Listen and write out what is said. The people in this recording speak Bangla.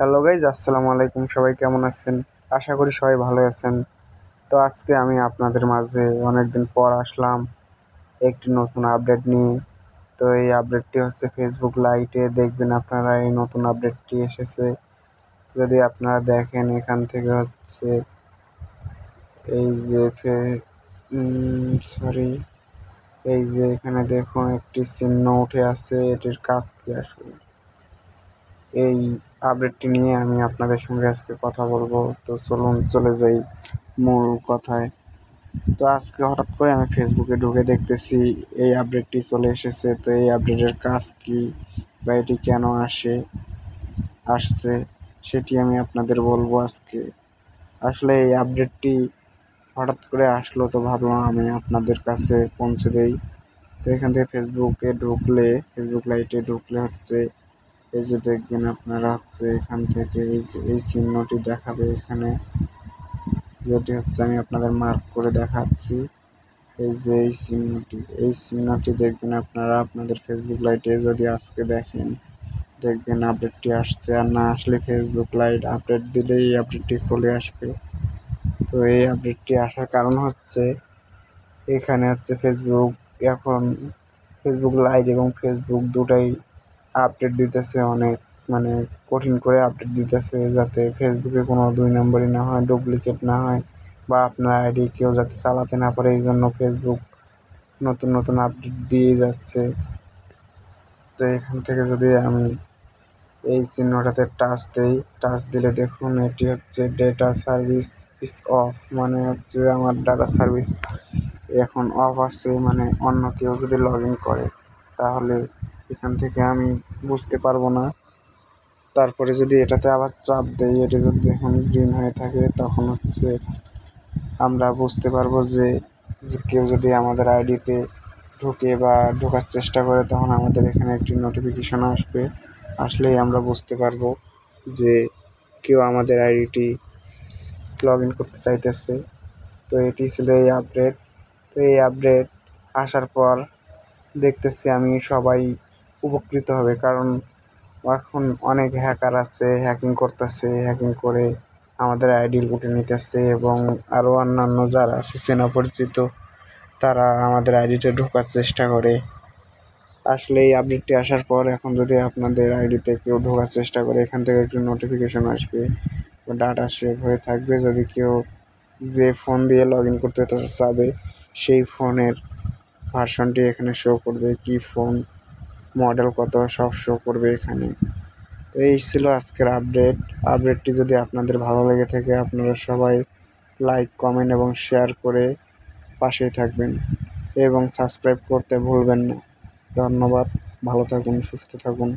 হ্যালো গাইজ, আসসালামু আলাইকুম। সবাই কেমন আছেন? আশা করি সবাই ভালো আছেন। তো আজকে আমি আপনাদের মাঝে অনেকদিন পর আসলাম একটি নতুন আপডেট নিয়ে। তো এই আপডেটটি হচ্ছে ফেসবুক লাইটে দেখবেন আপনারা এই নতুন আপডেটটি এসেছে। যদি আপনারা দেখেন এখান থেকে হচ্ছে এই যে সরি এই যে এখানে দেখুন একটি চিহ্ন উঠে আছে, এটির কাজ কি আসলে? এই আপডেটটি নিয়ে আমি আপনাদের সঙ্গে আজকে কথা বলবো। তো চলুন চলে যাই মূল কথায়। তো আজকে হঠাৎ করে আমি ফেসবুকে ঢুকে দেখতেছি এই আপডেটটি চলে এসেছে। তো এই আপডেটের কাজ কি বা এটি কেন আসছে সেটি আমি আপনাদের বলবো আজকে। আসলে এই আপডেটটি হঠাৎ করে আসলো, তো ভাবলাম আমি আপনাদের কাছে পৌঁছে দেই। তো এখান থেকে ফেসবুক লাইটে ঢুকলে হচ্ছে এই যে দেখবেন আপনারা হচ্ছে এখান থেকে এই যে এই চিহ্নটি দেখাবে এখানে, যেটি হচ্ছে আমি আপনাদের মার্ক করে দেখাচ্ছি। এই যে এই চিহ্নটি দেখবেন আপনারা আপনাদের ফেসবুক লাইটে যদি আজকে দেখবেন আপডেটটি আসছে। আর না আসলে ফেসবুক লাইট আপডেট দিলেই এই আপডেটটি চলে আসবে। তো এই আপডেটটি আসার কারণ হচ্ছে এখানে হচ্ছে এখন ফেসবুক লাইট এবং ফেসবুক দুটাই আপডেট দিতেছে অনেক, মানে কঠিন করে আপডেট দিতেছে, যাতে ফেসবুকে কোনো দুই নম্বরই না হয়, ডুপ্লিকেট না হয়, বা আপনার আইডি কেউ যাতে চালাতে না পারে। এই জন্য ফেসবুক নতুন নতুন আপডেট দিয়ে যাচ্ছে। তো এখান থেকে যদি আমি এই চিহ্নটাতে টাচ দিলে দেখুন এটি হচ্ছে ডেটা সার্ভিস ইজ অফ, মানে হচ্ছে আমার ডাটা সার্ভিস এখন অফ আছে। মানে অন্য কেউ যদি লগ ইন করে তাহলে এখান থেকে আমি বুঝতে পারবো না। তারপরে যদি এটাতে আবার চাপ দেই, এটা যদি দেখুন গ্রিন হয়ে থাকে, তখন হচ্ছে আমরা বুঝতে পারবো যে কেউ যদি আমাদের আইডিতে ঢুকে বা ঢোকার চেষ্টা করে, তখন আমাদের এখানে একটি নোটিফিকেশন আসলেই আমরা বুঝতে পারবো যে কেউ আমাদের আইডিটি লগ ইন করতে চাইতেছে। তো এটি ছিল এই আপডেট। তো এই আপডেট আসার পর দেখতেছি আমি সবাই উপকৃত হবে, কারণ এখন অনেক হ্যাকার আছে, হ্যাকিং করে আমাদের আইডি লুটে নিতেছে, এবং আরও অন্যান্য যারা আছে চেনা পরিচিত তারা আমাদের আইডিতে ঢোকার চেষ্টা করে। আসলে এই আপডেটটি আসার পর এখন যদি আপনাদের আইডিতে কেউ ঢোকার চেষ্টা করে, এখান থেকে একটি নোটিফিকেশন আসবে, ডাটা সেভ হয়ে থাকবে। যদি কেউ যে ফোন দিয়ে লগ ইন করতে চাবে সেই ফোনের ভার্সনটি এখানে শো করবে, কি ফোন, মডেল কত, সব শো করবে এখানে। তো এই ছিল আজকের আপডেটটি যদি আপনাদের ভালো লেগে থাকে আপনারা সবাই লাইক, কমেন্ট এবং শেয়ার করে পাশেই থাকবেন, এবং সাবস্ক্রাইব করতে ভুলবেন না। ধন্যবাদ। ভালো থাকুন, সুস্থ থাকুন।